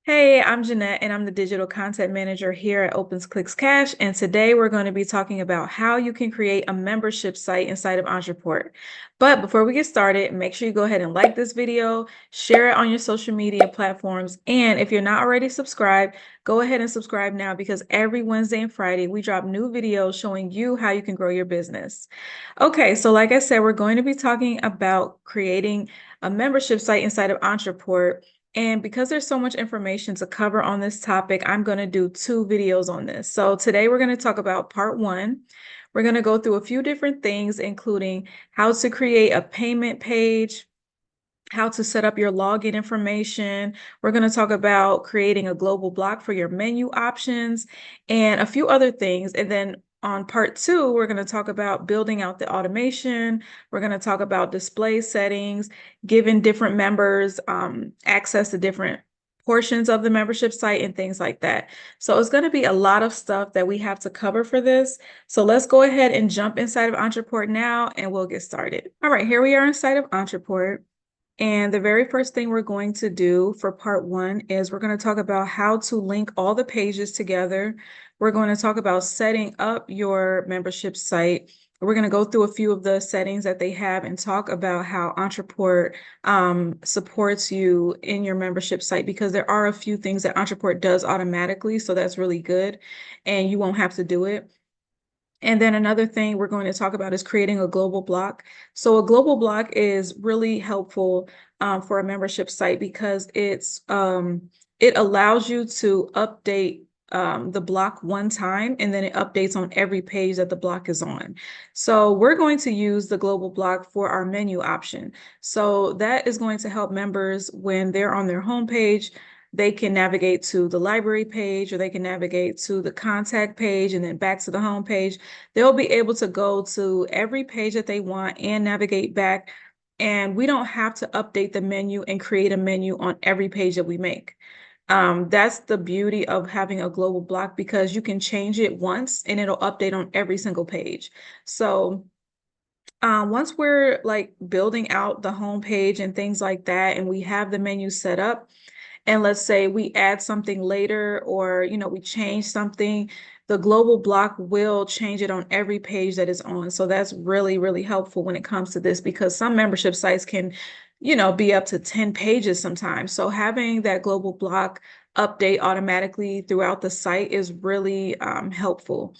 Hey, I'm Jeanette, and I'm the digital content manager here at Opens Clicks Cash. And today we're going to be talking about how you can create a membership site inside of ONTRAPORT. But before we get started, make sure you go ahead and like this video, share it on your social media platforms. And if you're not already subscribed, go ahead and subscribe now because every Wednesday and Friday we drop new videos showing you how you can grow your business. Okay, so like I said, we're going to be talking about creating a membership site inside of ONTRAPORT. And because there's so much information to cover on this topic, I'm going to do two videos on this. So today we're going to talk about part one. We're going to go through a few different things, including how to create a payment page, how to set up your login information. We're going to talk about creating a global block for your menu options and a few other things. And then on part two, we're going to talk about building out the automation. We're going to talk about display settings, giving different members access to different portions of the membership site and things like that. So it's going to be a lot of stuff that we have to cover for this. So let's go ahead and jump inside of ONTRAPORT now and we'll get started. All right, here we are inside of ONTRAPORT. And the very first thing we're going to do for part one is we're going to talk about how to link all the pages together. We're going to talk about setting up your membership site. We're going to go through a few of the settings that they have and talk about how ONTRAPORT supports you in your membership site, because there are a few things that ONTRAPORT does automatically. So that's really good and you won't have to do it. And then another thing we're going to talk about is creating a global block. So a global block is really helpful for a membership site because it allows you to update the block one time, and then it updates on every page that the block is on. So we're going to use the global block for our menu option. So that is going to help members when they're on their homepage. They can navigate to the library page, or they can navigate to the contact page and then back to the home page. They'll be able to go to every page that they want and navigate back. And we don't have to update the menu and create a menu on every page that we make. That's the beauty of having a global block, because you can change it once and it'll update on every single page. So once we're like building out the home page and things like that, and we have the menu set up, and let's say we add something later, or we change something, the global block will change it on every page that is on. So that's really, really helpful when it comes to this, because some membership sites can be up to 10 pages sometimes. So having that global block update automatically throughout the site is really helpful.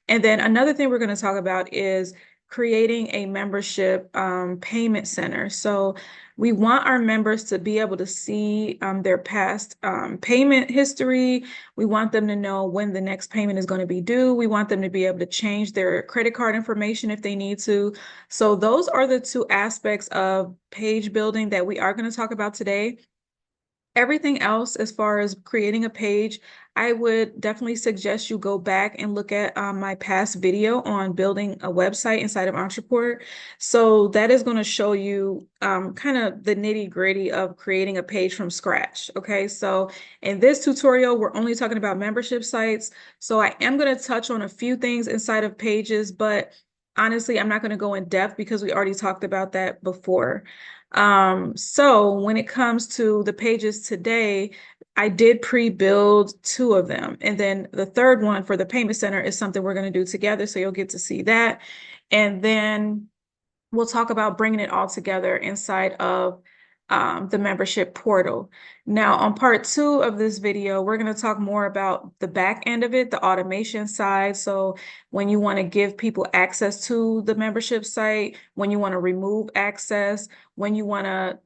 And then another thing we're going to talk about is creating a membership payment center. So we want our members to be able to see their past payment history. We want them to know when the next payment is going to be due. We want them to be able to change their credit card information if they need to. So those are the two aspects of page building that we are going to talk about today. Everything else, as far as creating a page, I would definitely suggest you go back and look at my past video on building a website inside of ONTRAPORT. So that is going to show you kind of the nitty-gritty of creating a page from scratch. Okay, so in this tutorial, we're only talking about membership sites. So I am going to touch on a few things inside of pages, but honestly, I'm not going to go in depth because we already talked about that before. So when it comes to the pages today, I did pre-build two of them. And then the third one for the payment center is something we're going to do together. So you'll get to see that. And then we'll talk about bringing it all together inside of the membership portal. Now, on part two of this video, we're going to talk more about the back end of it, the automation side. So when you want to give people access to the membership site, when you want to remove access, when you want to,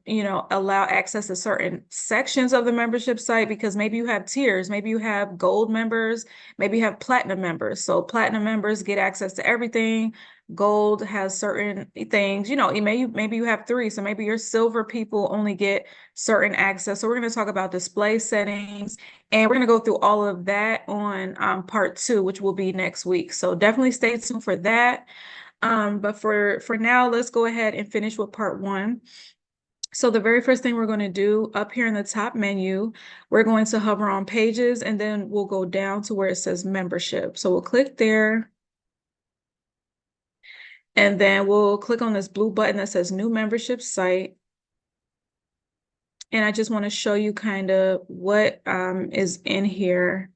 allow access to certain sections of the membership site, because maybe you have tiers, maybe you have gold members, maybe you have platinum members. So platinum members get access to everything. Gold has certain things, maybe you have three. So maybe your silver people only get certain access. So we're going to talk about display settings, and we're going to go through all of that on part two, which will be next week. So definitely stay tuned for that. But for now, let's go ahead and finish with part one. So the very first thing we're going to do up here in the top menu, we're going to hover on pages, and then we'll go down to where it says membership. So we'll click there. And then we'll click on this blue button that says new membership site. And I just want to show you kind of what is in here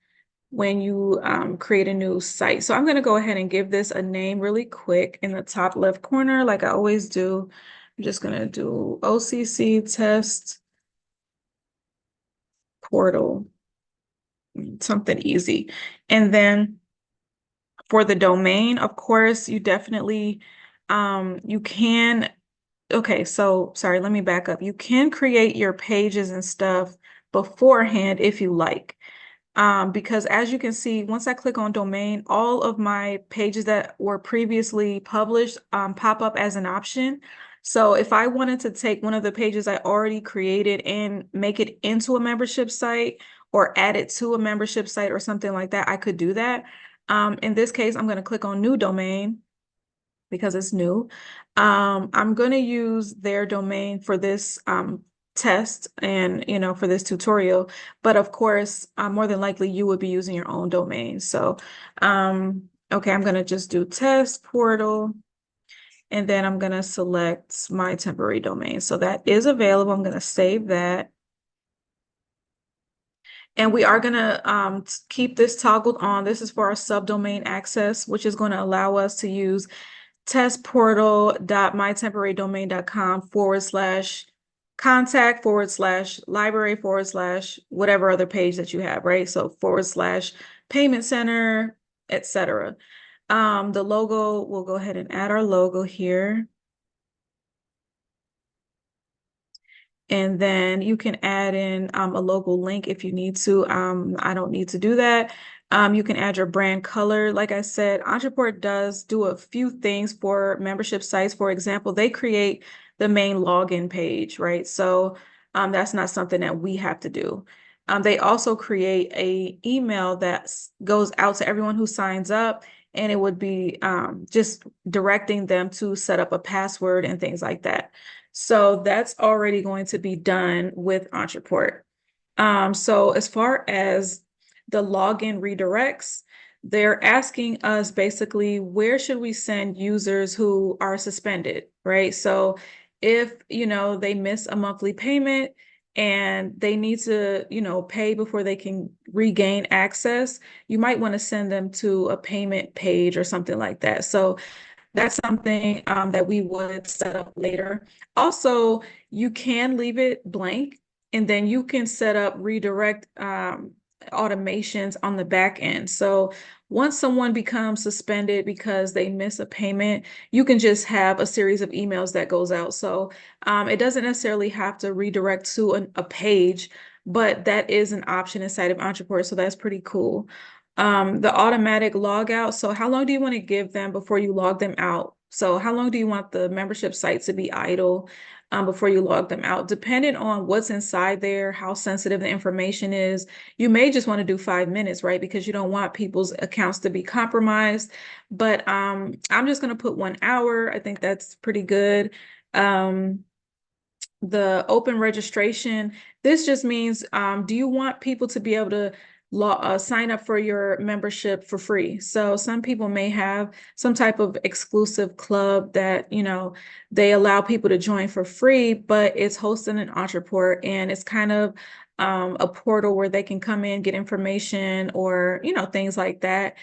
when you create a new site. So I'm going to go ahead and give this a name really quick in the top left corner, like I always do. I'm just going to do OCC test portal, something easy. And then for the domain, of course, you definitely, you can, okay, so sorry, let me back up. You can create your pages and stuff beforehand if you like. Because as you can see, once I click on domain, all of my pages that were previously published pop up as an option. So if I wanted to take one of the pages I already created and make it into a membership site or add it to a membership site or something like that, I could do that. In this case, I'm going to click on new domain because it's new. I'm going to use their domain for this test and, for this tutorial. But of course, more than likely, you would be using your own domain. So, okay, I'm going to just do test portal. And then I'm going to select my temporary domain. So that is available. I'm going to save that. And we are going to keep this toggled on. This is for our subdomain access, which is going to allow us to use testportal.mytemporarydomain.com/contact/library/ whatever other page that you have, right? So /payment center, etc. The logo, we'll go ahead and add our logo here. And then you can add in a logo link if you need to. I don't need to do that. You can add your brand color. Like I said, Ontraport does do a few things for membership sites. For example, they create the main login page, right? So that's not something that we have to do. They also create an email that goes out to everyone who signs up, and it would be just directing them to set up a password and things like that. So that's already going to be done with Ontraport. So as far as the login redirects, they're asking us basically, where should we send users who are suspended, right? So if, they miss a monthly payment and they need to, pay before they can regain access, you might want to send them to a payment page or something like that. So that's something that we would set up later. Also, you can leave it blank, and then you can set up redirect automations on the back end. So once someone becomes suspended because they miss a payment, you can just have a series of emails that goes out. So it doesn't necessarily have to redirect to a page, but that is an option inside of Ontraport. So that's pretty cool. The automatic log out. So how long do you want to give them before you log them out? So how long do you want the membership site to be idle before you log them out? Depending on what's inside there, how sensitive the information is, you may just want to do 5 minutes, right? Because you don't want people's accounts to be compromised. But I'm just going to put 1 hour. I think that's pretty good. The open registration, this just means, do you want people to be able to sign up for your membership for free? So some people may have some type of exclusive club that, they allow people to join for free, but it's hosted in Ontraport, and it's kind of a portal where they can come in, get information, or, things like that.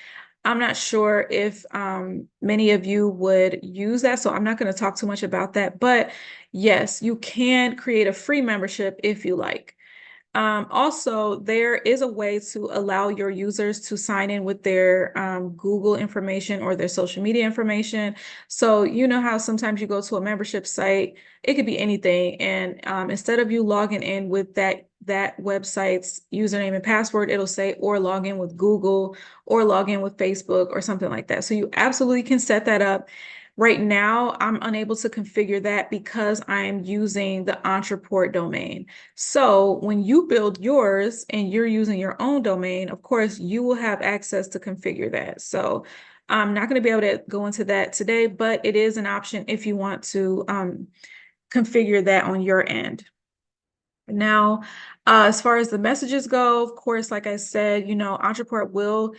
I'm not sure if many of you would use that, so I'm not going to talk too much about that. But yes, you can create a free membership if you like. Also, there is a way to allow your users to sign in with their Google information or their social media information. So you know how sometimes you go to a membership site, it could be anything, and instead of you logging in with that website's username and password, it'll say, or log in with Google, or log in with Facebook, or something like that. So you absolutely can set that up. Right now, I'm unable to configure that because I'm using the Ontraport domain. So when you build yours and you're using your own domain, of course, you will have access to configure that. So I'm not going to be able to go into that today, but it is an option if you want to configure that on your end. Now, as far as the messages go, of course, like I said, Ontraport will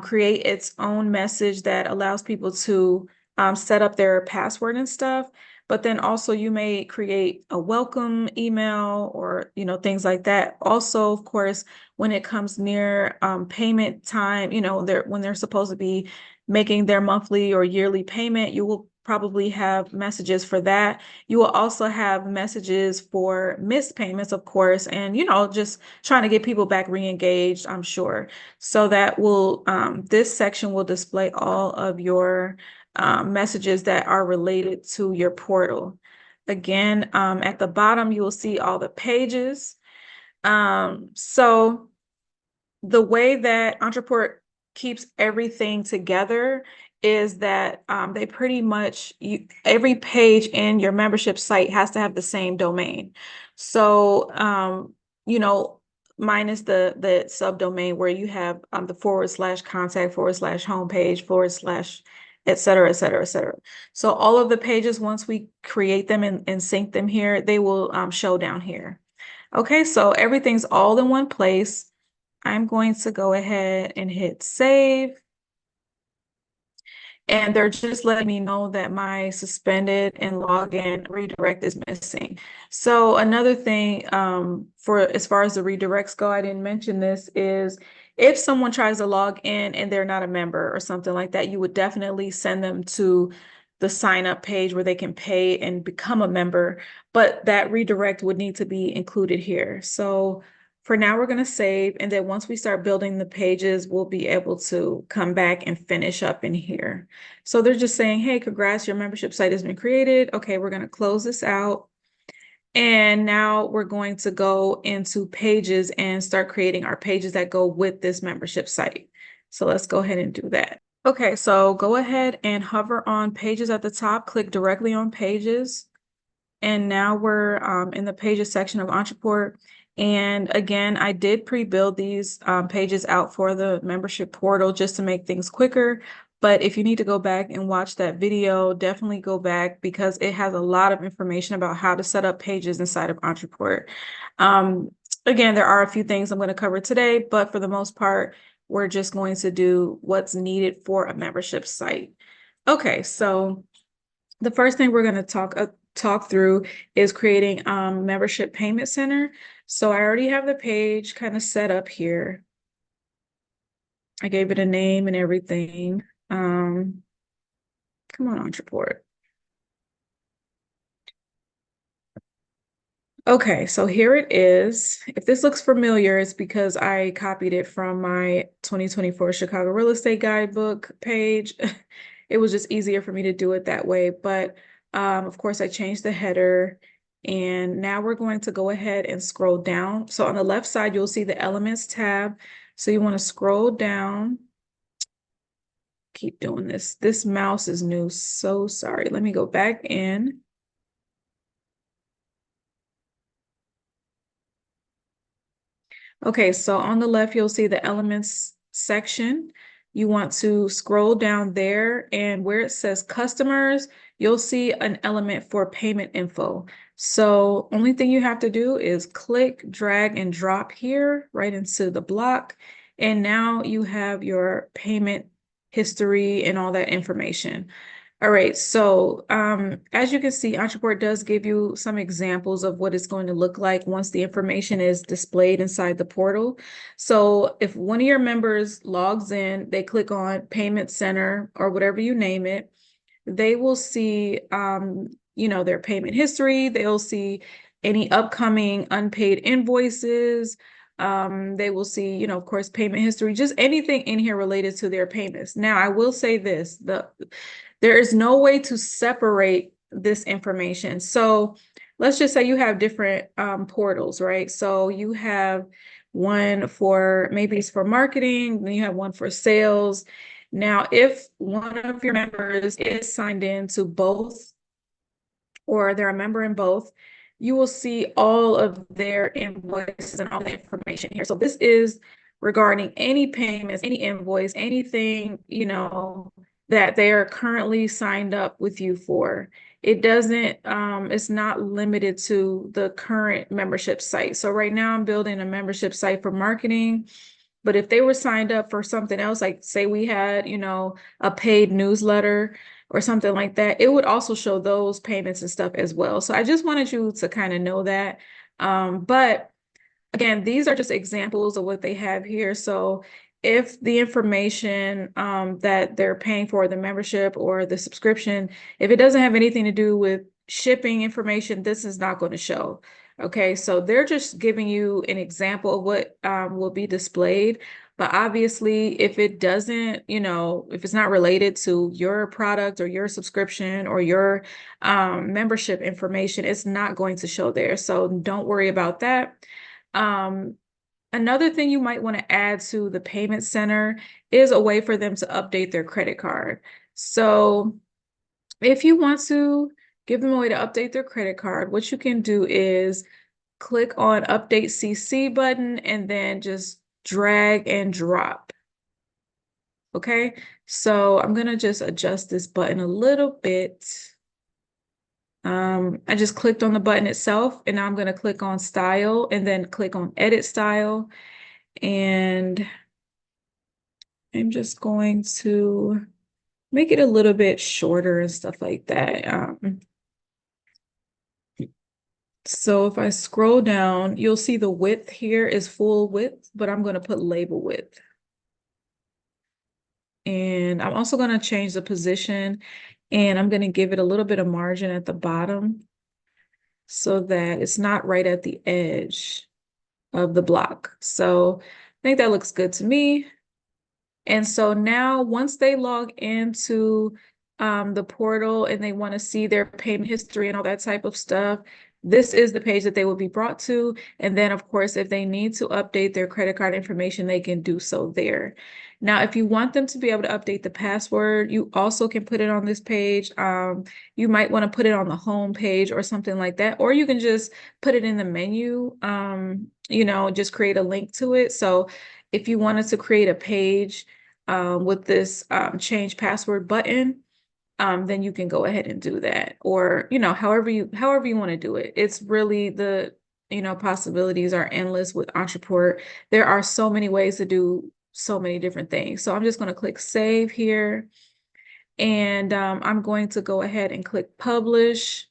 create its own message that allows people to set up their password and stuff. but then also you may create a welcome email or, things like that. Also, of course, when it comes near payment time, when they're supposed to be making their monthly or yearly payment, you will probably have messages for that. You will also have messages for missed payments, of course, and, just trying to get people back re-engaged, I'm sure. So that will, this section will display all of your messages that are related to your portal. Again, at the bottom, you will see all the pages. So the way that Ontraport keeps everything together is that they pretty much, every page in your membership site has to have the same domain. So, minus the subdomain where you have the /contact /homepage / et cetera, et cetera, et cetera. So all of the pages, once we create them and sync them here, they will show down here. Okay, so everything's all in one place. I'm going to go ahead and hit save. And they're just letting me know that my suspended and login redirect is missing. So another thing for as far as the redirects go, I didn't mention this, is if someone tries to log in and they're not a member or something like that, you would definitely send them to the sign up page where they can pay and become a member, but that redirect would need to be included here. So for now, we're going to save, and then once we start building the pages, we'll be able to come back and finish up in here. So they're just saying, hey, congrats, your membership site has been created. Okay, we're going to close this out. And now we're going to go into pages and start creating our pages that go with this membership site. So let's go ahead and do that. Okay, so go ahead and hover on pages at the top, click directly on pages. And now we're in the pages section of Ontraport. And again, I did pre-build these pages out for the membership portal just to make things quicker. But if you need to go back and watch that video, definitely go back because it has a lot of information about how to set up pages inside of Ontraport. Again, there are a few things I'm going to cover today, but for the most part, we're just going to do what's needed for a membership site. Okay, so the first thing we're going to talk through is creating membership payment center. So I already have the page kind of set up here. I gave it a name and everything. Come on, Ontraport. Okay, so here it is. If this looks familiar, it's because I copied it from my 2024 Chicago Real Estate Guidebook page. It was just easier for me to do it that way. But of course, I changed the header. And now we're going to go ahead and scroll down. So on the left side, you'll see the Elements tab. So you want to scroll down. Keep doing this. This mouse is new. So sorry. Let me go back in. Okay, so on the left, you'll see the Elements section. You want to scroll down there, and where it says Customers, you'll see an element for payment info. So only thing you have to do is click, drag, and drop here right into the block. And now you have your payment history and all that information. All right, so as you can see, Ontraport does give you some examples of what it's going to look like once the information is displayed inside the portal. So if one of your members logs in, they click on Payment Center or whatever you name it, they will see, their payment history. They'll see any upcoming unpaid invoices. They will see, of course, payment history, just anything in here related to their payments. Now, I will say this, there is no way to separate this information. So let's just say you have different portals, right? So you have one for, maybe it's for marketing, then you have one for sales. Now, if one of your members is signed in to both, or they're a member in both, you will see all of their invoices and all the information here. So this is regarding any payments, any invoice, anything, that they are currently signed up with you for. It doesn't, it's not limited to the current membership site. So right now I'm building a membership site for marketing, but if they were signed up for something else, like say we had, a paid newsletter, or something like that, it would also show those payments and stuff as well. So I just wanted you to kind of know that. But again, these are just examples of what they have here. So if the information that they're paying for, the membership or the subscription, if it doesn't have anything to do with shipping information, this is not going to show. Okay, so they're just giving you an example of what will be displayed. But obviously, if it doesn't, if it's not related to your product or your subscription or your membership information, it's not going to show there. So don't worry about that. Another thing you might want to add to the payment center is a way for them to update their credit card. So if you want to give them a way to update their credit card, what you can do is click on Update CC button and then just drag and drop. Okay, so I'm going to just adjust this button a little bit. I just clicked on the button itself, and now I'm going to click on Style and then click on Edit Style. And I'm just going to make it a little bit shorter and stuff like that. So if I scroll down, you'll see the width here is full width, but I'm going to put label width. And I'm also going to change the position, and I'm going to give it a little bit of margin at the bottom so that it's not right at the edge of the block. So I think that looks good to me. And so now once they log into the portal and they want to see their payment history and all that type of stuff, this is the page that they will be brought to. And then, of course, if they need to update their credit card information, they can do so there. Now, if you want them to be able to update the password, you also can put it on this page. You might want to put it on the home page or something like that, or you can just put it in the menu, just create a link to it. So if you wanted to create a page with this change password button, then you can go ahead and do that. Or, however you want to do it. It's really possibilities are endless with Ontraport. There are so many ways to do so many different things. So I'm just going to click Save here. And I'm going to go ahead and click Publish.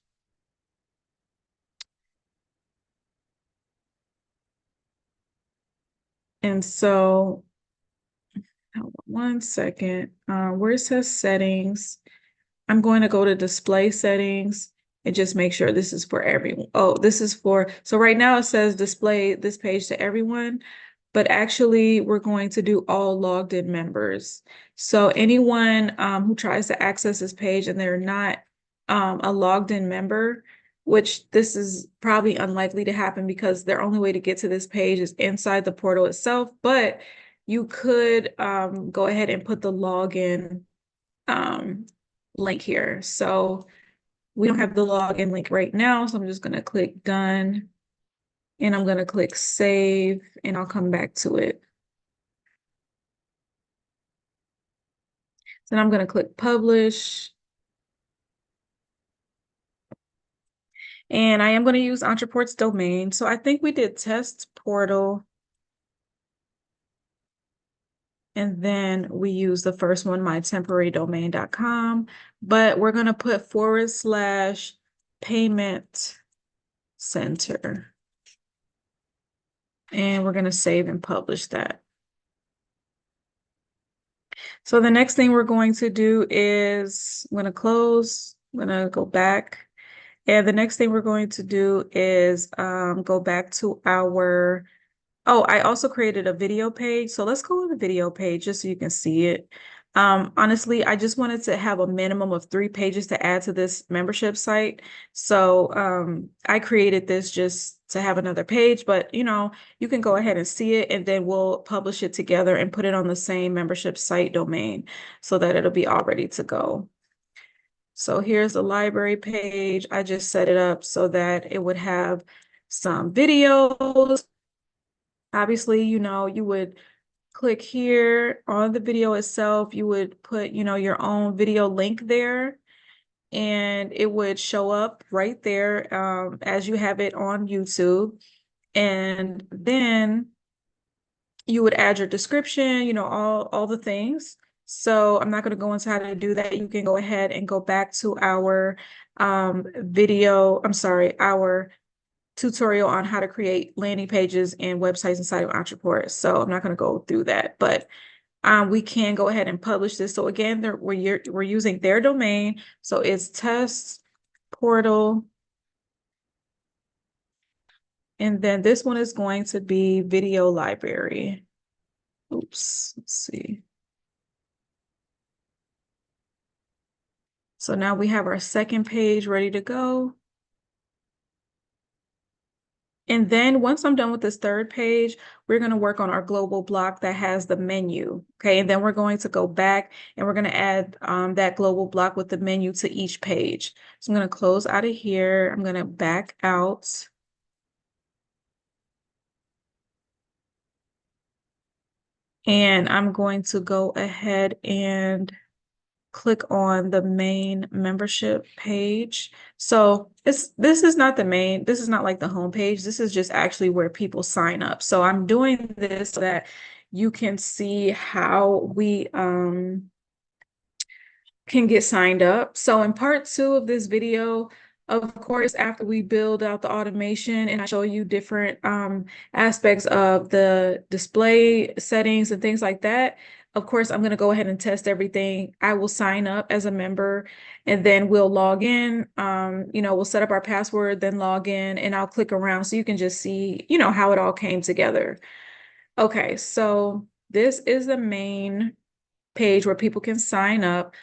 And so, hold on one second. Where it says Settings, I'm going to go to Display Settings and just make sure this is for everyone. Oh, this is for, so right now it says display this page to everyone, but actually we're going to do all logged in members. So anyone who tries to access this page and they're not a logged in member, which this is probably unlikely to happen because their only way to get to this page is inside the portal itself, but you could go ahead and put the login link here. So we don't have the login link right now, so I'm just going to click Done, and I'm going to click Save, and I'll come back to it. Then I'm going to click Publish. And I am going to use Ontraport's domain. So I think we did test portal. And then we use the first one, mytemporarydomain.com, but we're going to put /payment center. And we're going to save and publish that. So the next thing we're going to do is I'm going to close, I'm going to go back. And the next thing we're going to do is go back to our, oh, I also created a video page. So let's go to the video page just so you can see it. Honestly, I just wanted to have a minimum of 3 pages to add to this membership site. So I created this just to have another page, but you can go ahead and see it, and then we'll publish it together and put it on the same membership site domain so that it'll be all ready to go. So here's the library page. I just set it up so that it would have some videos. Obviously, you would click here on the video itself. You would put, your own video link there, and it would show up right there as you have it on YouTube. And then you would add your description, all the things. So I'm not going to go into how to do that. You can go ahead and go back to our video. I'm sorry, our tutorial on how to create landing pages and websites inside of Ontraport. So I'm not going to go through that, but we can go ahead and publish this. So again, we're using their domain. So it's test portal. And then this one is going to be video library. Oops, let's see. So now we have our second page ready to go. And then once I'm done with this third page, we're going to work on our global block that has the menu. Okay, and then we're going to go back and we're going to add that global block with the menu to each page. So I'm going to close out of here. I'm going to back out. And I'm going to go ahead and click on the main membership page. So this is not the main, this is not like the home page. This is just actually where people sign up. So I'm doing this so that you can see how we can get signed up. So in part 2 of this video, of course, after we build out the automation and I show you different aspects of the display settings and things like that, of course, I'm going to go ahead and test everything. I will sign up as a member and then we'll log in. We'll set up our password, then log in, and I'll click around so you can just see, how it all came together. Okay, so this is the main page where people can sign up.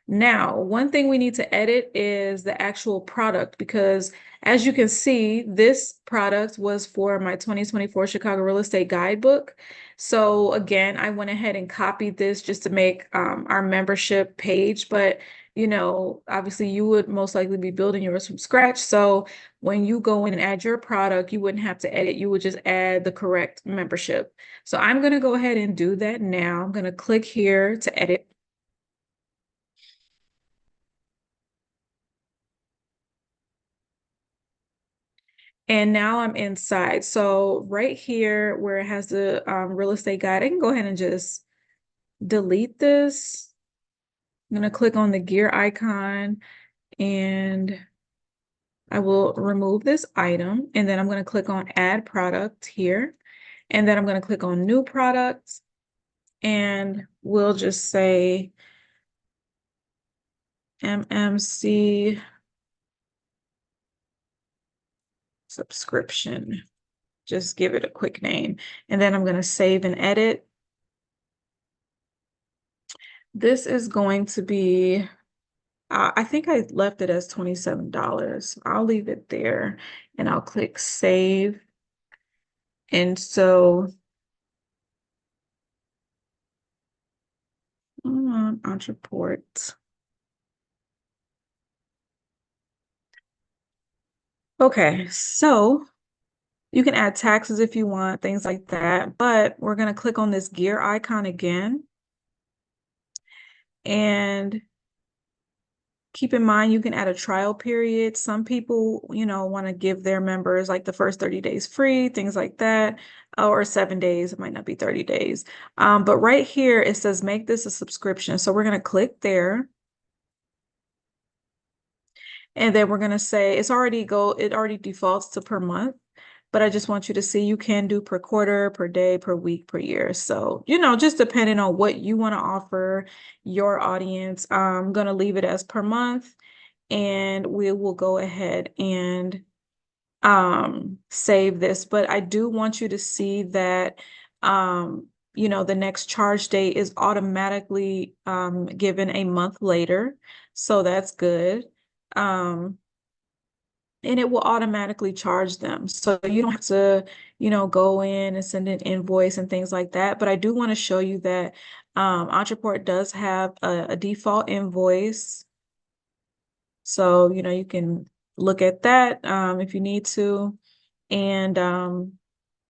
Now, one thing we need to edit is the actual product, because as you can see, this product was for my 2024 Chicago Real Estate Guidebook. So again, I went ahead and copied this just to make our membership page, but obviously you would most likely be building yours from scratch. So when you go in and add your product, you wouldn't have to edit, you would just add the correct membership. So I'm going to go ahead and do that now. I'm going to click here to edit. And now I'm inside. So right here where it has the real estate guide, I can go ahead and just delete this. I'm going to click on the gear icon and I will remove this item. And then I'm going to click on add product here. And then I'm going to click on new product. And we'll just say MMC subscription. Just give it a quick name. And then I'm going to save and edit. This is going to be, I think I left it as $27. I'll leave it there and I'll click save. And so Ontraport. Okay, so you can add taxes if you want, things like that, but we're going to click on this gear icon again. And keep in mind, you can add a trial period. Some people, want to give their members like the first 30 days free, things like that, or 7 days. It might not be 30 days. But right here, it says make this a subscription. So we're going to click there. And then we're going to say it already defaults to per month. But I just want you to see you can do per quarter, per day, per week, per year. So, just depending on what you want to offer your audience, I'm going to leave it as per month. And we will go ahead and save this. But I do want you to see that, the next charge date is automatically given a month later. So that's good. And it will automatically charge them. So you don't have to, go in and send an invoice and things like that. But I do want to show you that Ontraport does have a default invoice. So, you can look at that if you need to. And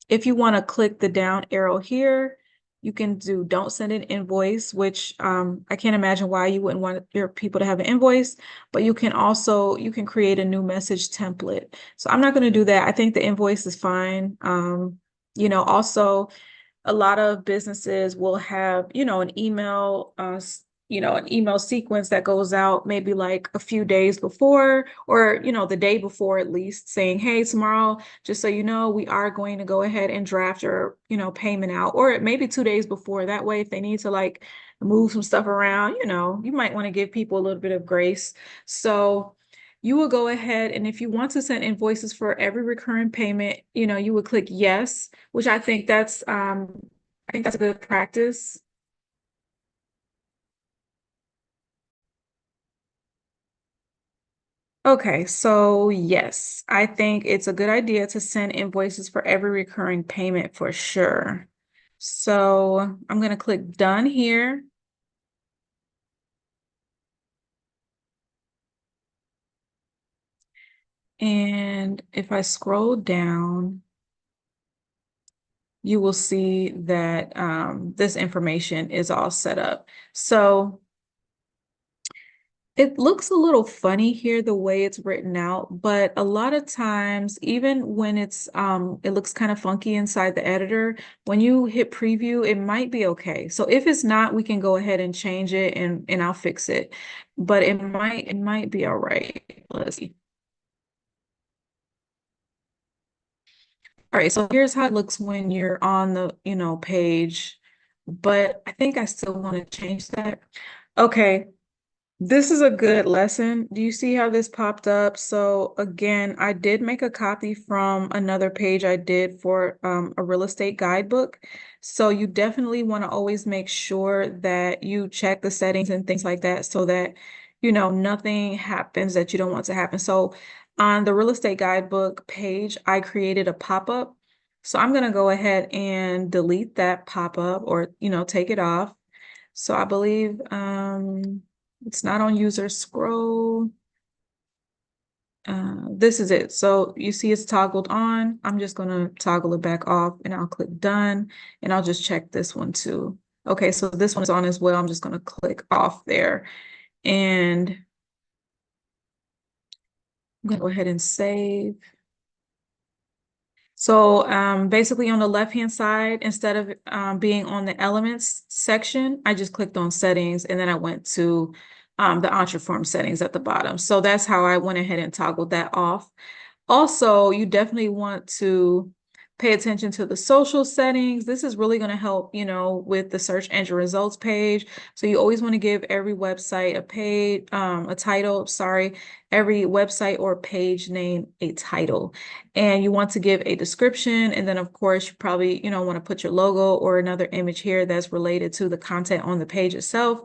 if you want to click the down arrow here, you can do don't send an invoice, which I can't imagine why you wouldn't want your people to have an invoice, but you can create a new message template. So I'm not going to do that. I think the invoice is fine. Also, a lot of businesses will have, an email, an email sequence that goes out maybe like a few days before, or, the day before at least, saying, hey, tomorrow, just so you know, we are going to go ahead and draft your, payment out, or maybe 2 days before. That way, if they need to like move some stuff around, you might want to give people a little bit of grace. So you will go ahead, and if you want to send invoices for every recurring payment, you would click yes, which I think that's a good practice. Okay, so yes, I think it's a good idea to send invoices for every recurring payment for sure. So I'm going to click done here. And if I scroll down, you will see that this information is all set up. So it looks a little funny here, the way it's written out, but a lot of times, even when it looks kind of funky inside the editor, when you hit preview, it might be okay. So if it's not, we can go ahead and change it, and I'll fix it. But it might be all right. Let's see. All right, so here's how it looks when you're on the, page, but I think I still want to change that. Okay, this is a good lesson. Do you see how this popped up? So again, I did make a copy from another page I did for a real estate guidebook. So you definitely want to always make sure that you check the settings and things like that, so that, nothing happens that you don't want to happen. So on the real estate guidebook page, I created a pop-up. So I'm going to go ahead and delete that pop-up, or, take it off. So I believe it's not on user scroll. This is it. So you see it's toggled on. I'm just going to toggle it back off, and I'll click done, and I'll just check this one too. Okay, so this one is on as well. I'm just going to click off there, and I'm going to go ahead and save. So basically on the left-hand side, instead of being on the elements section, I just clicked on settings, and then I went to the Entreform settings at the bottom. So that's how I went ahead and toggled that off. Also, you definitely want to pay attention to the social settings. This is really going to help, with the search engine results page. So you always want to give every website a title, sorry, every website or page name a title. And you want to give a description. And then of course, you probably, want to put your logo or another image here that's related to the content on the page itself.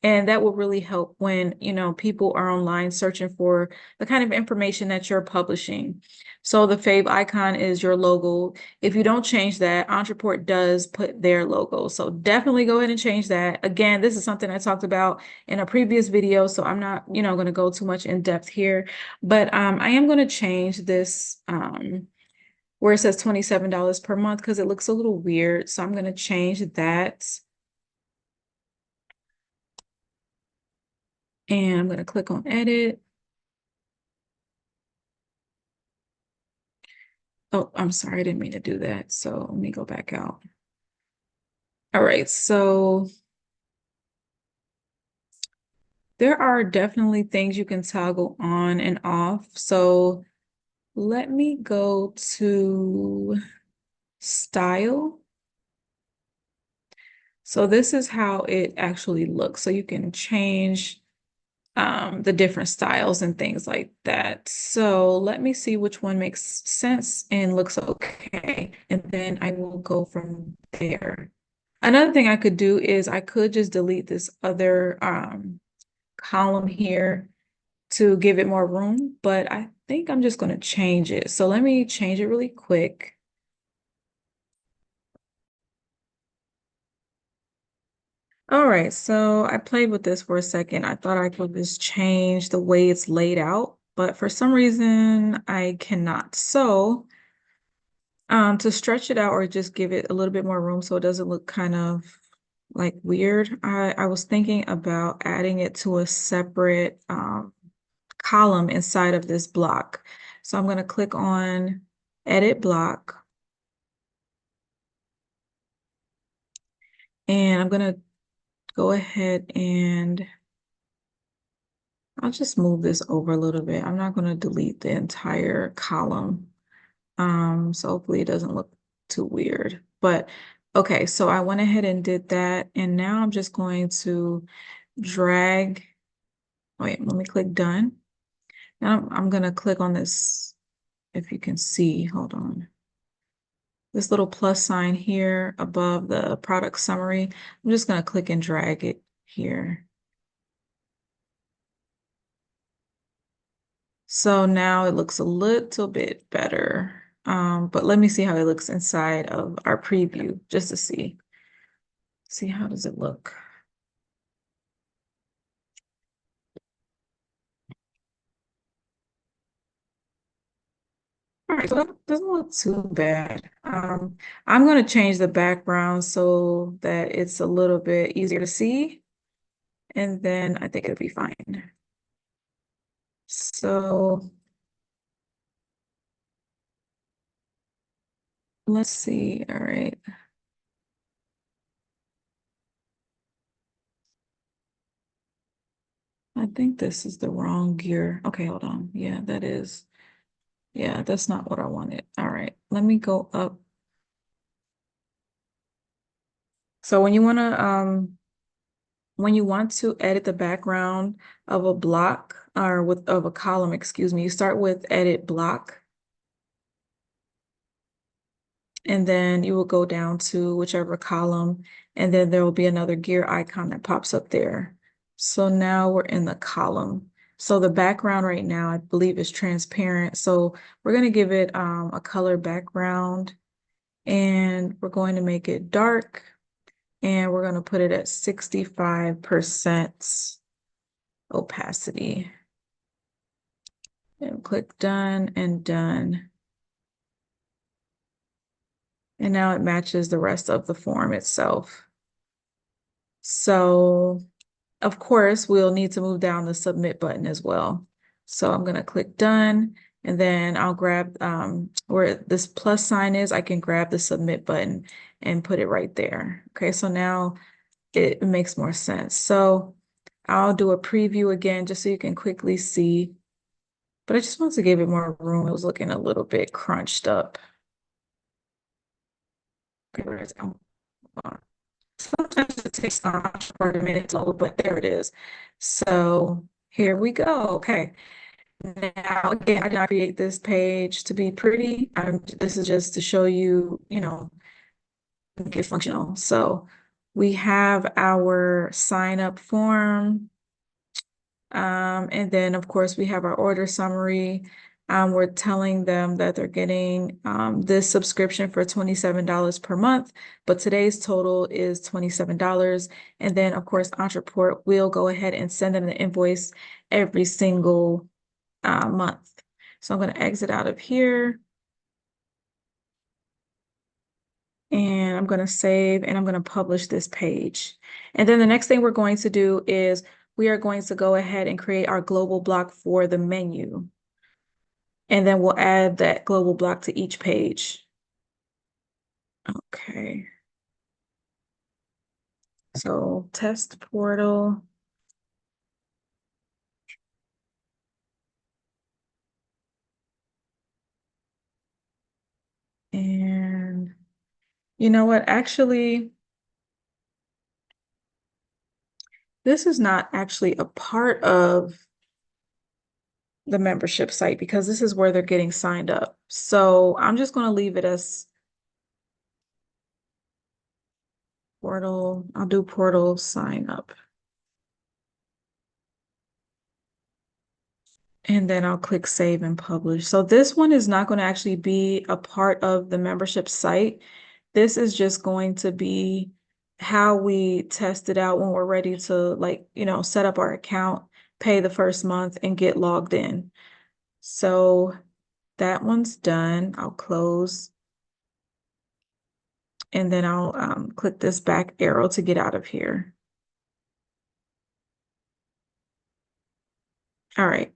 And that will really help when, people are online searching for the kind of information that you're publishing. So the fave icon is your logo. If you don't change that, Ontraport does put their logo. So definitely go ahead and change that. Again, this is something I talked about in a previous video, so I'm not, going to go too much in depth here, but I am going to change this where it says $27 per month, because it looks a little weird. So I'm going to change that. And I'm going to click on edit. Oh, I'm sorry, I didn't mean to do that. So let me go back out. All right, so there are definitely things you can toggle on and off. So let me go to style. So this is how it actually looks. So you can change the different styles and things like that. So let me see which one makes sense and looks okay. And then I will go from there. Another thing I could do is I could just delete this other column here to give it more room, but I think I'm just going to change it. So let me change it really quick. All right, so I played with this for a second. I thought I could just change the way it's laid out, but for some reason I cannot. So to stretch it out, or just give it a little bit more room so it doesn't look kind of like weird, I was thinking about adding it to a separate column inside of this block. So I'm going to click on edit block. And I'm going to go ahead and I'll just move this over a little bit. I'm not going to delete the entire column. So hopefully it doesn't look too weird. But okay, so I went ahead and did that. And now I'm just going to drag. Wait, let me click done. Now I'm going to click on this, if you can see, hold on. This little plus sign here above the product summary. I'm just going to click and drag it here. So now it looks a little bit better. But let me see how it looks inside of our preview just to see. See how does it look? All right, so that doesn't look too bad. I'm going to change the background so that it's a little bit easier to see, and then I think it'll be fine. So let's see. All right. I think this is the wrong gear. Okay, hold on. Yeah, that is. Yeah, that's not what I wanted. All right, let me go up. So when you want to edit the background of a block or of a column, excuse me, you start with edit block. And then you will go down to whichever column, and then there will be another gear icon that pops up there. So now we're in the column. So the background right now, I believe, is transparent. So we're going to give it a color background, and we're going to make it dark, and we're going to put it at 65% opacity. And click done and done. And now it matches the rest of the form itself. So of course, we'll need to move down the submit button as well. So I'm going to click done, and then I'll grab where this plus sign is, I can grab the submit button and put it right there. Okay, so now it makes more sense. So I'll do a preview again just so you can quickly see. But I just want to give it more room. It was looking a little bit crunched up. Okay, where is it? Sometimes it takes for a minute to load, but there it is. So here we go. Okay. Now, again, I did not create this page to be pretty. This is just to show you, make it functional. So we have our sign up form. And then, of course, we have our order summary. We're telling them that they're getting this subscription for $27 per month, but today's total is $27. And then, of course, Ontraport will go ahead and send them the invoice every single month. So I'm going to exit out of here. And I'm going to save and I'm going to publish this page. And then the next thing we're going to do is we are going to go ahead and create our global block for the menu. And then we'll add that global block to each page. Okay. So test portal. And you know what? Actually, this is not actually a part of the membership site because this is where they're getting signed up. So I'm just going to leave it as portal. I'll do portal sign up. And then I'll click save and publish. So this one is not going to actually be a part of the membership site. This is just going to be how we test it out when we're ready to set up our account, pay the first month and get logged in. So that one's done. I'll close. And then I'll click this back arrow to get out of here. All right.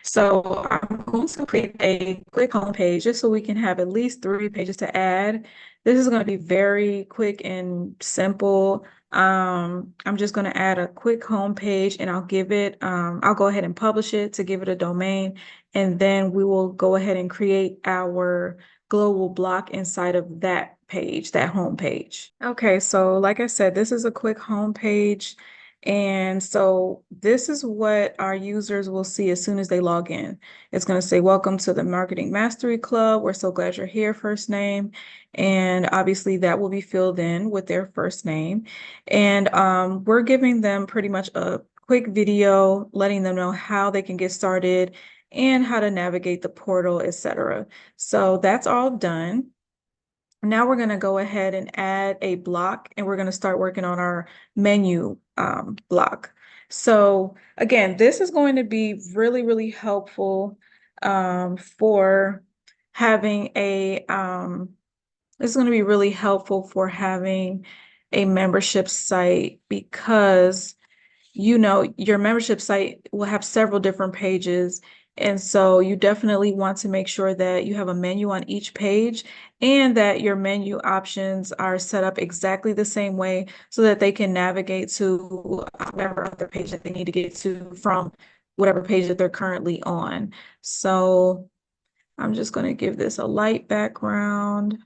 So I'm going to create a quick homepage just so we can have at least 3 pages to add. This is going to be very quick and simple. I'm just going to add a quick homepage and I'll give it, I'll go ahead and publish it to give it a domain. And then we will go ahead and create our global block inside of that page, that homepage. Okay, so like I said, this is a quick homepage. And so this is what our users will see as soon as they log in. It's going to say, welcome to the Marketing Mastery Club. We're so glad you're here, first name. And obviously that will be filled in with their first name. And we're giving them pretty much a quick video, letting them know how they can get started and how to navigate the portal, etc. So that's all done. Now we're going to go ahead and add a block and we're going to start working on our menu block. So again, this is going to be really, really helpful for having this is going to be really helpful for having a membership site because your membership site will have several different pages. And so you definitely want to make sure that you have a menu on each page and that your menu options are set up exactly the same way so that they can navigate to whatever other page that they need to get to from whatever page that they're currently on. So I'm just going to give this a light background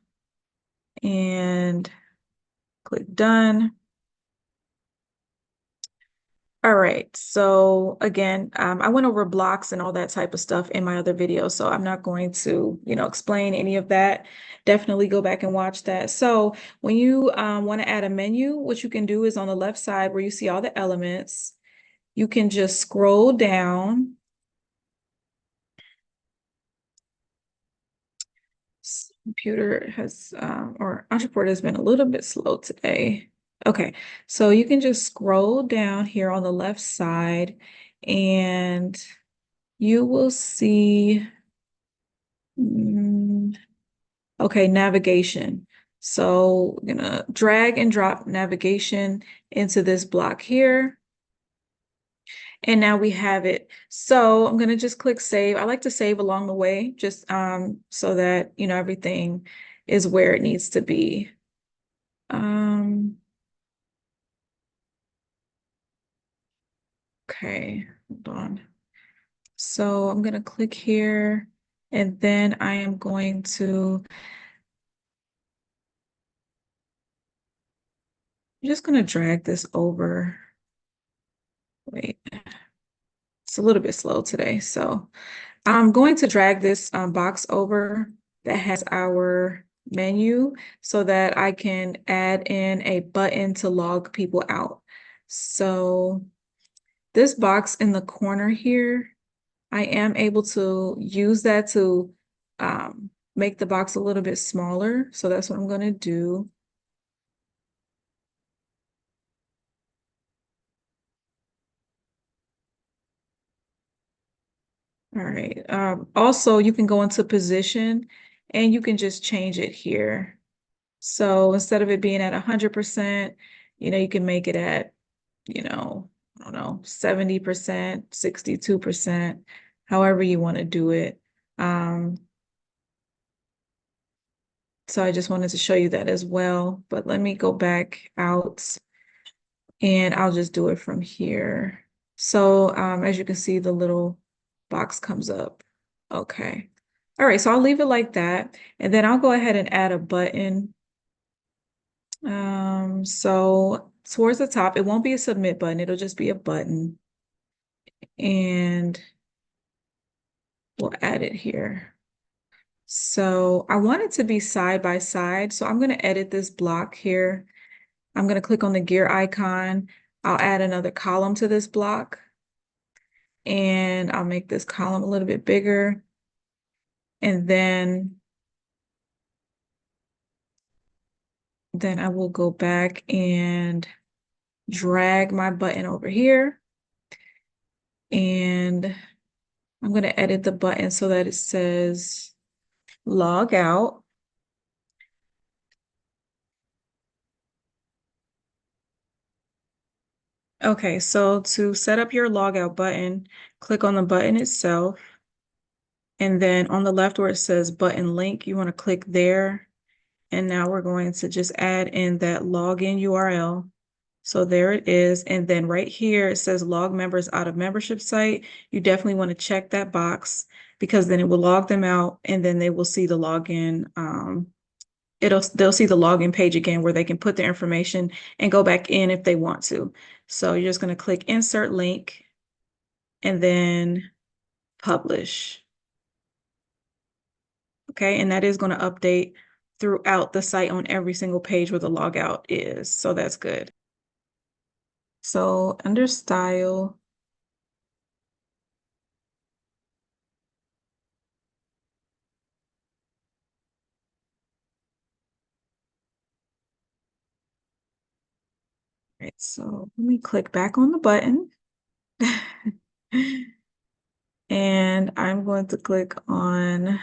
and click done. All right, so again, I went over blocks and all that type of stuff in my other video, so I'm not going to, explain any of that. Definitely go back and watch that. So when you want to add a menu, what you can do is on the left side where you see all the elements, you can just scroll down. Computer has, or Ontraport has been a little bit slow today. Okay, so you can just scroll down here on the left side and you will see, okay, navigation. So I'm gonna drag and drop navigation into this block here. And now we have it. So I'm gonna just click save. I like to save along the way, just so that everything is where it needs to be. Okay, hold on. So I'm gonna click here and then I am going to, I'm just gonna drag this over. Wait, it's a little bit slow today. So I'm going to drag this box over that has our menu so that I can add in a button to log people out. So this box in the corner here, I am able to use that to make the box a little bit smaller. So that's what I'm going to do. All right. Also, you can go into position and you can just change it here. So instead of it being at 100%, you can make it at, I don't know, 70%, 62%, however you want to do it. So I just wanted to show you that as well, but let me go back out and I'll just do it from here. So as you can see, the little box comes up. Okay. All right, so I'll leave it like that. And then I'll go ahead and add a button. So towards the top, it won't be a submit button, it'll just be a button. And we'll add it here. So I want it to be side by side. So I'm going to edit this block here. I'm going to click on the gear icon. I'll add another column to this block. And I'll make this column a little bit bigger. And then I will go back and drag my button over here. And I'm going to edit the button so that it says log out. Okay, so to set up your logout button, click on the button itself. And then on the left where it says button link, you want to click there. And now we're going to just add in that login URL. So there it is. And then right here, it says log members out of membership site. You definitely want to check that box because then it will log them out and then they will see the login. They'll see the login page again where they can put their information and go back in if they want to. So you're just going to click insert link and then publish. Okay, and that is going to update throughout the site on every single page where the logout is. So that's good. So under style, right, so let me click back on the button. And I'm going to click on,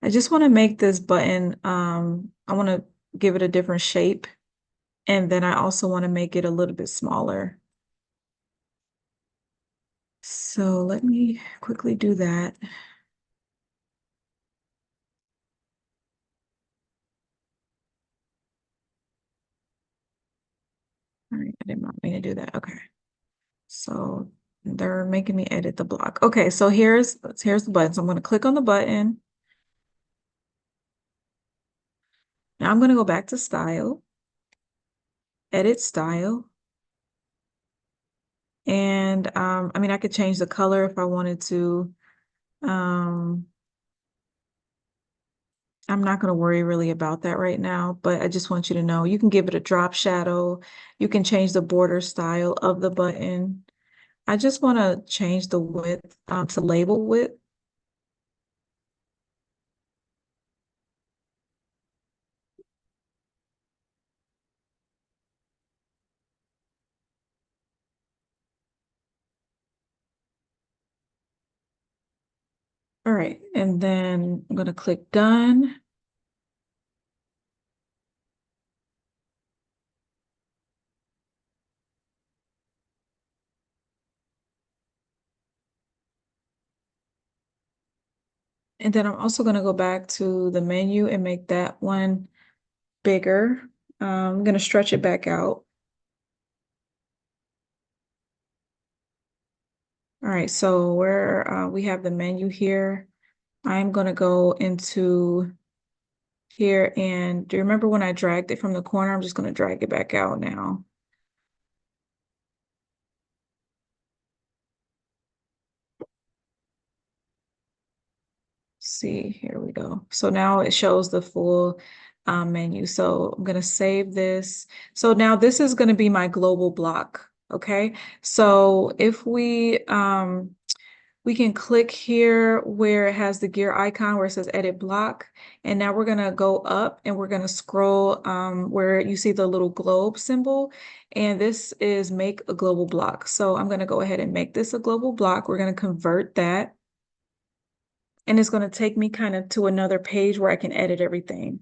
I just want to make this button, I want to give it a different shape. And then I also want to make it a little bit smaller. So let me quickly do that. All right, I didn't want me to do that. Okay. So they're making me edit the block. Okay, so here's the button. So I'm going to click on the button. Now I'm going to go back to style, edit style. And I mean, I could change the color if I wanted to. Um, I'm not going to worry really about that right now, but I just want you to know you can give it a drop shadow. You can change the border style of the button. I just want to change the width to label width. All right, and then I'm going to click done. And then I'm also going to go back to the menu and make that one bigger. I'm going to stretch it back out. All right, so where we have the menu here, I'm going to go into here. And do you remember when I dragged it from the corner? I'm just going to drag it back out now. See, here we go. So now it shows the full menu. So I'm going to save this. So now this is going to be my global block. Okay. So if we can click here where it has the gear icon where it says edit block. And now we're going to go up and we're going to scroll where you see the little globe symbol. And this is make a global block. So I'm going to go ahead and make this a global block. We're going to convert that. And it's going to take me kind of to another page where I can edit everything.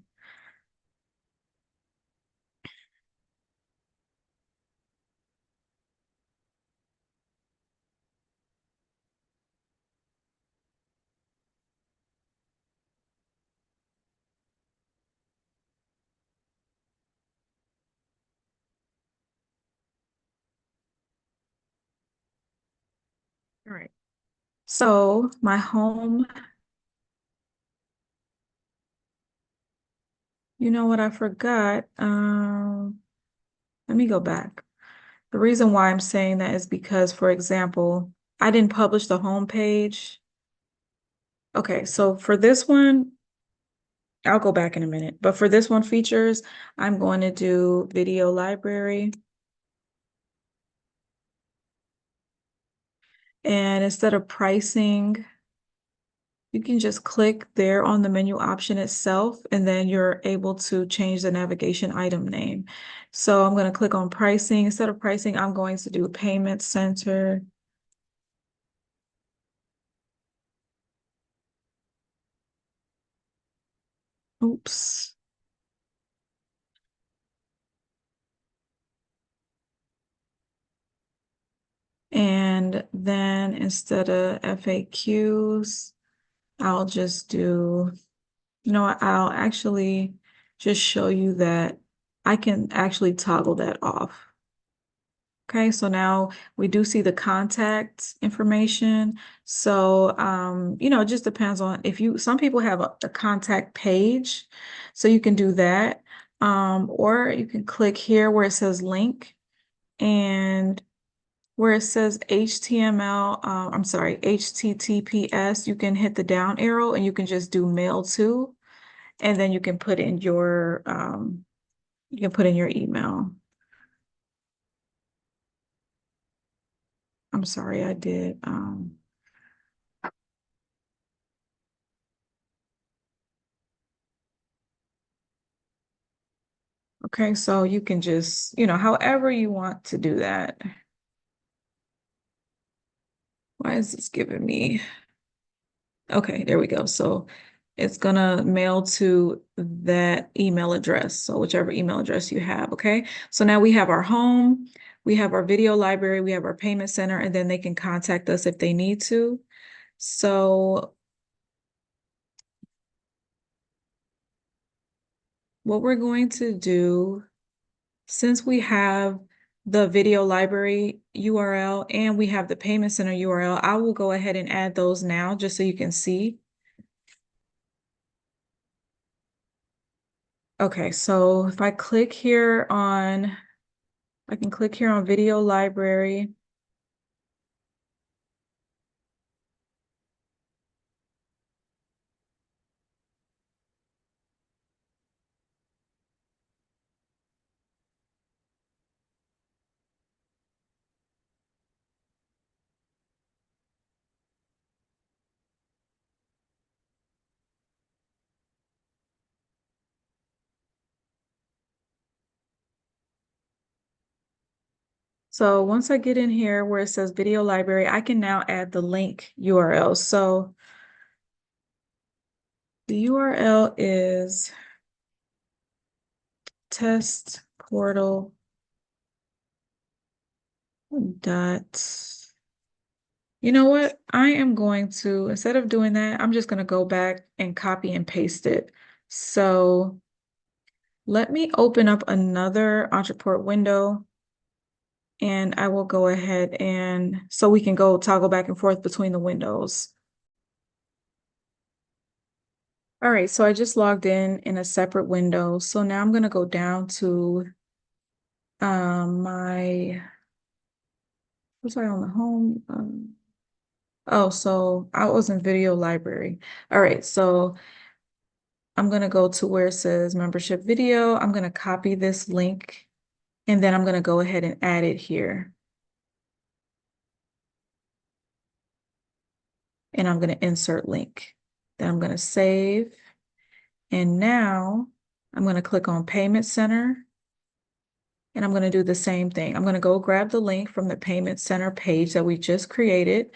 All right. So my home, you know what I forgot? Let me go back. The reason why I'm saying that is because, for example, I didn't publish the home page. Okay, so for this one, I'll go back in a minute. But for this one features, I'm going to do video library. And instead of pricing, you can just click there on the menu option itself, and then you're able to change the navigation item name. So I'm going to click on pricing. Instead of pricing, I'm going to do payment center. Oops. And then instead of FAQs, I'll just do, I'll actually just show you that I can actually toggle that off. Okay, so now we do see the contact information. So, it just depends on if some people have a contact page, so you can do that. Or you can click here where it says link, and where it says HTML, I'm sorry, HTTPS, you can hit the down arrow and you can just do mail to, and then you can put in your email. I'm sorry, I did, okay, so you can just, however you want to do that. Why is this giving me? Okay, there we go. So it's gonna mail to that email address. So whichever email address you have, okay? So now we have our home, we have our video library, we have our payment center, and then they can contact us if they need to. So what we're going to do, since we have the video library URL and we have the payment center URL, I will go ahead and add those now just so you can see. Okay, so if I click here on, I can click here on video library. So once I get in here where it says video library, I can now add the link URL. So the URL is test portal dot. You know what? I am going to, instead of doing that, I'm just going to go back and copy and paste it. So let me open up another Ontraport window, and I will go ahead and so we can go toggle back and forth between the windows. All right, so I just logged in a separate window. So now I'm going to go down to was I on the home? Oh, so I was in video library. All right, so I'm going to go to where it says membership video. I'm going to copy this link, and then I'm going to go ahead and add it here. And I'm going to insert link. Then I'm going to save. And now I'm going to click on Payment Center. And I'm going to do the same thing. I'm going to go grab the link from the Payment Center page that we just created.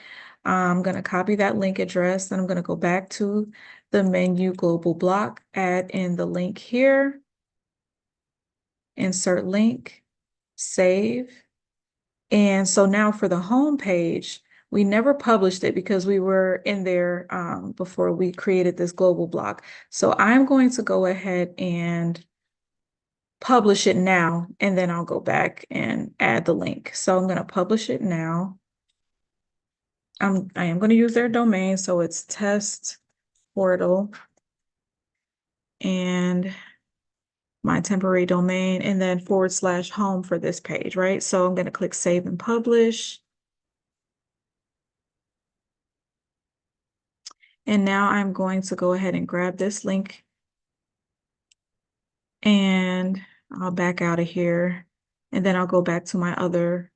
I'm going to copy that link address. Then I'm going to go back to the menu global block, add in the link here, insert link, save. And so now for the home page, we never published it because we were in there before we created this global block. So I'm going to go ahead and publish it now, and then I'll go back and add the link. So I'm going to publish it now. I am going to use their domain, so it's test portal and my temporary domain, and then /home for this page, right? So I'm going to click save and publish. And now I'm going to go ahead and grab this link, and I'll back out of here, and then I'll go back to my other.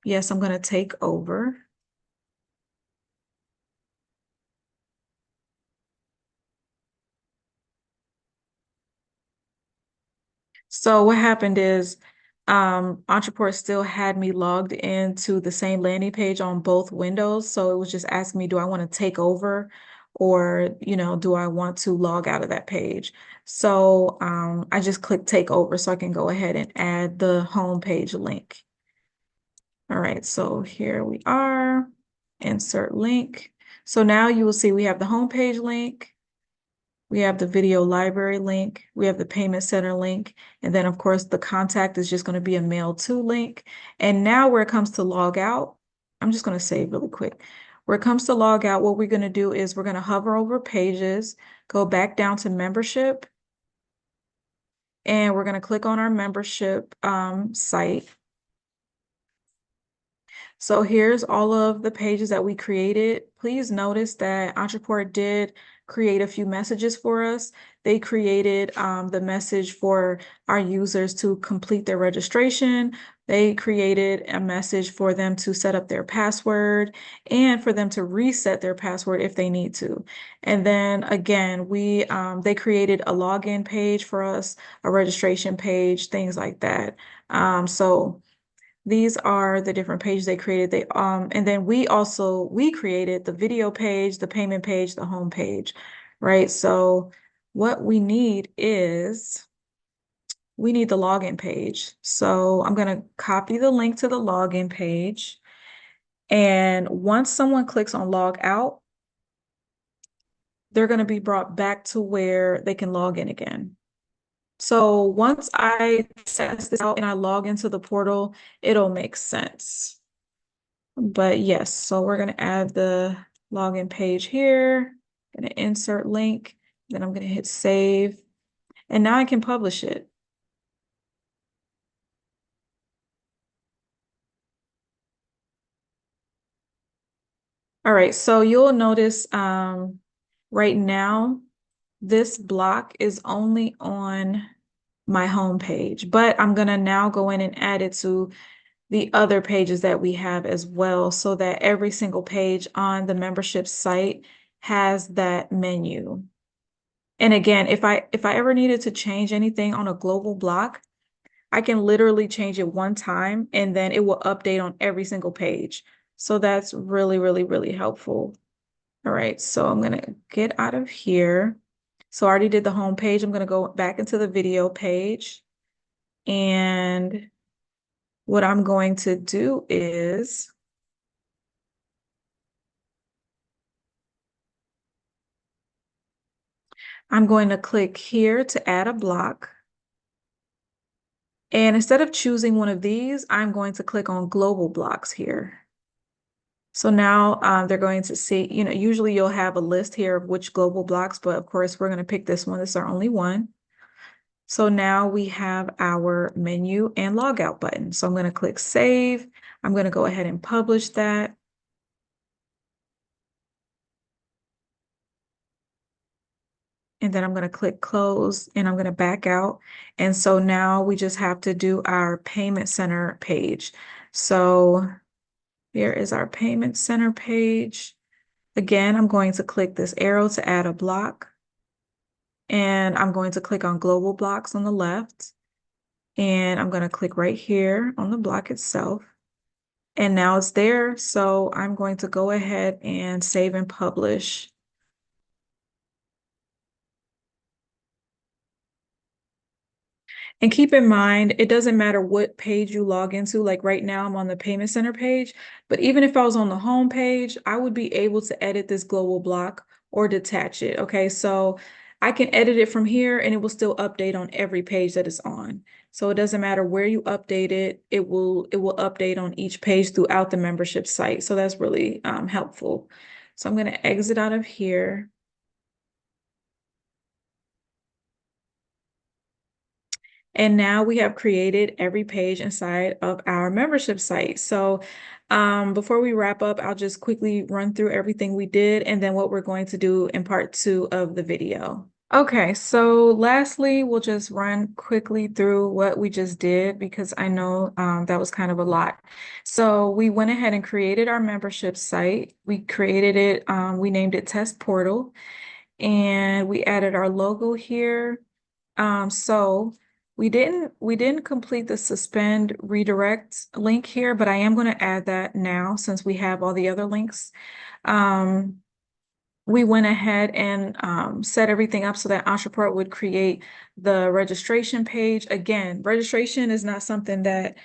Yes, I'm going to take over. So what happened is Ontraport still had me logged into the same landing page on both windows. So it was just asking me, do I want to take over, or, do I want to log out of that page? So I just clicked take over so I can go ahead and add the home page link. All right, so here we are, insert link. So now you will see we have the homepage link, we have the video library link, we have the payment center link, and then of course the contact is just going to be a mail to link. And now where it comes to log out, I'm just going to save really quick. Where it comes to log out, what we're going to do is we're going to hover over pages, go back down to membership, and we're going to click on our membership site. So here's all of the pages that we created. Please notice that ONTRAPORT did create a few messages for us. They created the message for our users to complete their registration. They created a message for them to set up their password and for them to reset their password if they need to. And then again, they created a login page for us, a registration page, things like that. So these are the different pages they created. And then we created the video page, the payment page, the home page, right? So what we need is we need the login page. So I'm going to copy the link to the login page. And once someone clicks on log out, they're going to be brought back to where they can log in again. So once I test this out and I log into the portal, it'll make sense. But yes, so we're going to add the login page here, going to insert link, then I'm going to hit save, and now I can publish it. All right, so you'll notice right now, this block is only on my home page, but I'm going to now go in and add it to the other pages that we have as well, so that every single page on the membership site has that menu. And again, if I ever needed to change anything on a global block, I can literally change it one time and then it will update on every single page. So that's really, really, really helpful. All right, so I'm gonna get out of here. So I already did the home page. I'm gonna go back into the video page. And what I'm going to do is I'm going to click here to add a block. And instead of choosing one of these, I'm going to click on global blocks here. So now they're going to see, usually you'll have a list here of which global blocks, but of course we're going to pick this one. This is our only one. So now we have our menu and logout button. So I'm going to click save. I'm going to go ahead and publish that. And then I'm going to click close and I'm going to back out. And so now we just have to do our payment center page. So here is our payment center page. Again, I'm going to click this arrow to add a block. And I'm going to click on global blocks on the left. And I'm going to click right here on the block itself. And now it's there. So I'm going to go ahead and save and publish. And keep in mind, it doesn't matter what page you log into. Like right now, I'm on the payment center page, but even if I was on the home page, I would be able to edit this global block or detach it. Okay, so I can edit it from here and it will still update on every page that it's on. So it doesn't matter where you update it, it will update on each page throughout the membership site. So that's really helpful. So I'm going to exit out of here. And now we have created every page inside of our membership site. So before we wrap up, I'll just quickly run through everything we did and then what we're going to do in part 2 of the video. Okay, so lastly, we'll just run quickly through what we just did because I know that was kind of a lot. So we went ahead and created our membership site. We created it, we named it Test Portal, and we added our logo here. So we didn't complete the suspend redirect link here, but I am going to add that now since we have all the other links. We went ahead and set everything up so that ONTRAPORT would create the registration page. Again, registration is not something that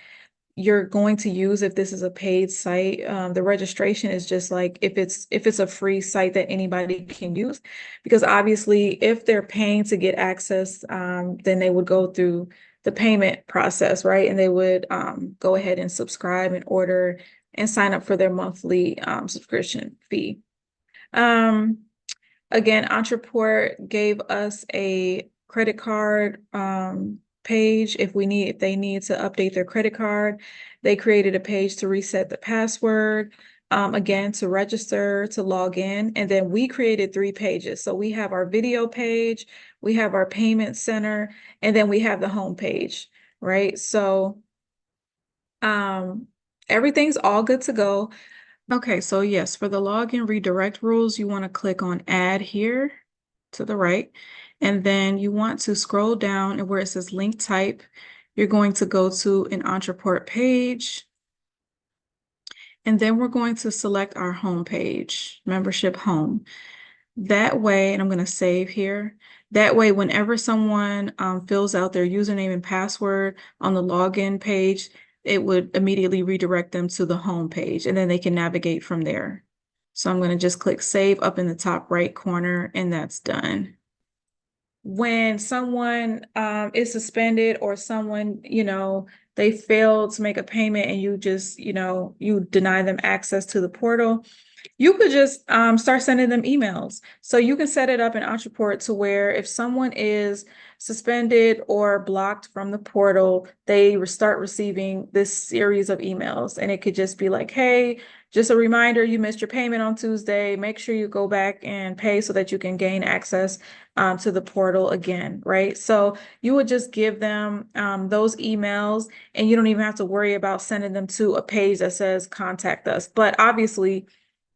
you're going to use if this is a paid site. The registration is just like if it's a free site that anybody can use, because obviously if they're paying to get access, then they would go through the payment process, right? And they would go ahead and subscribe and order and sign up for their monthly subscription fee. Again, Ontraport gave us a credit card page if they need to update their credit card. They created a page to reset the password, again, to register, to log in. And then we created 3 pages. So we have our video page, we have our payment center, and then we have the home page, right? So everything's all good to go. Okay, so yes, for the login redirect rules, you want to click on add here to the right, and then you want to scroll down and where it says link type, you're going to go to an Ontraport page, and then we're going to select our home page, membership home. That way, and I'm going to save here. That way, whenever someone fills out their username and password on the login page, it would immediately redirect them to the home page, and then they can navigate from there. So I'm going to just click save up in the top right corner, and that's done. When someone is suspended or someone, they failed to make a payment and you just, you deny them access to the portal, you could just start sending them emails. So you can set it up in Ontraport to where if someone is suspended or blocked from the portal, they start receiving this series of emails. And it could just be like, hey, just a reminder, you missed your payment on Tuesday. Make sure you go back and pay so that you can gain access to the portal again, right? So you would just give them those emails, and you don't even have to worry about sending them to a page that says contact us. But obviously,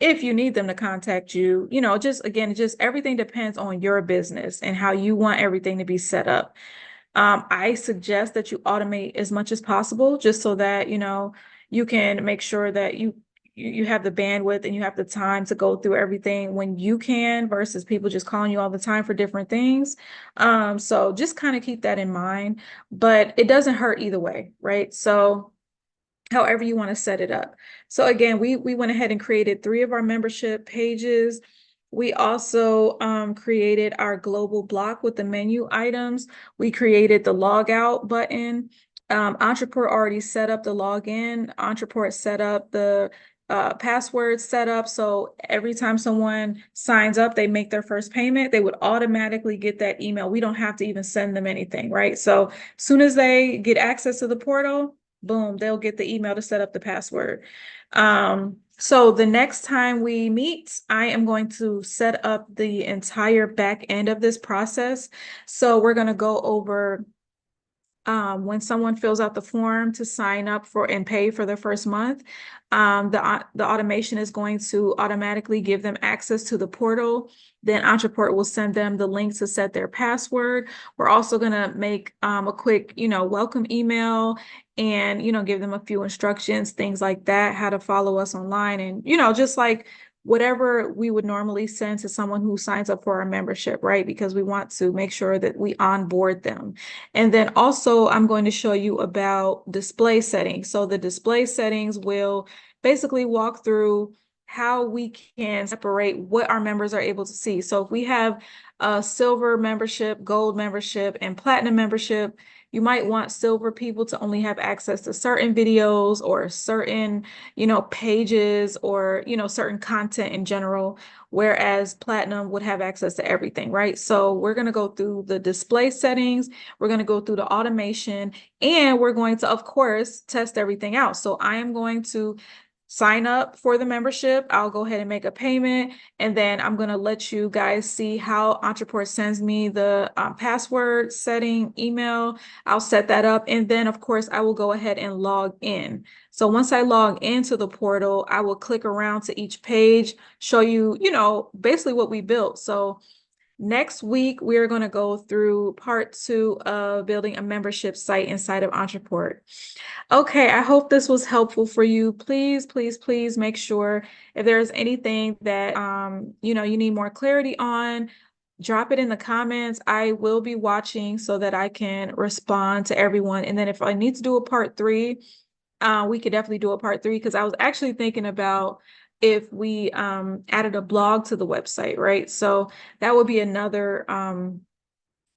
if you need them to contact you, just everything depends on your business and how you want everything to be set up. I suggest that you automate as much as possible, just so that, you can make sure that you have the bandwidth and you have the time to go through everything when you can, versus people just calling you all the time for different things. So just kind of keep that in mind, but it doesn't hurt either way, right? So however you want to set it up. So again, we went ahead and created 3 of our membership pages. We also created our global block with the menu items. We created the log out button. Ontraport already set up the login. Ontraport set up the password set up. So every time someone signs up, they make their first payment, they would automatically get that email. We don't have to even send them anything, right? So as soon as they get access to the portal, boom, they'll get the email to set up the password. So the next time we meet, I am going to set up the entire back end of this process. So we're going to go over when someone fills out the form to sign up for and pay for their first month, the automation is going to automatically give them access to the portal. Then Ontraport will send them the link to set their password. We're also going to make a quick, welcome email and, give them a few instructions, things like that, how to follow us online, and, just like whatever we would normally send to someone who signs up for our membership, right? Because we want to make sure that we onboard them. And then also I'm going to show you about display settings. So the display settings will basically walk through how we can separate what our members are able to see. So if we have a silver membership, gold membership, and platinum membership, you might want silver people to only have access to certain videos or certain, pages or, certain content in general, whereas platinum would have access to everything, right? So we're going to go through the display settings, we're going to go through the automation, and we're going to, of course, test everything out. So I am going to sign up for the membership. I'll go ahead and make a payment, and then I'm going to let you guys see how Ontraport sends me the password setting email. I'll set that up, and then of course I will go ahead and log in. So once I log into the portal, I will click around to each page, show you, basically what we built. So next week, we're going to go through part 2 of building a membership site inside of Ontraport. Okay, I hope this was helpful for you. Please, please, please make sure if there's anything that you need more clarity on, drop it in the comments. I will be watching so that I can respond to everyone. And then if I need to do a part 3, we could definitely do a part 3, because I was actually thinking about if we added a blog to the website, right? So that would be another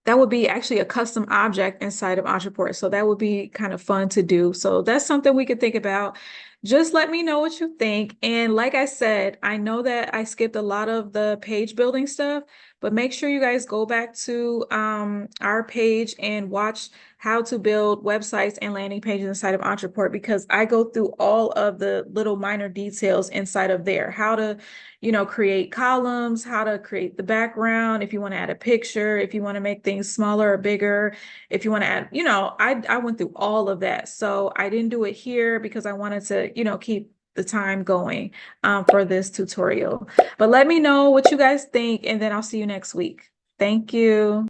that would be actually a custom object inside of Ontraport. So that would be kind of fun to do. So that's something we could think about. Just let me know what you think. And like I said, I know that I skipped a lot of the page building stuff, but make sure you guys go back to our page and watch how to build websites and landing pages inside of Ontraport, because I go through all of the little minor details inside of there, how to create columns, how to create the background, if you want to add a picture, if you want to make things smaller or bigger, if you want to add, I went through all of that. So I didn't do it here because I wanted to, keep the time going for this tutorial. But let me know what you guys think, and then I'll see you next week. Thank you.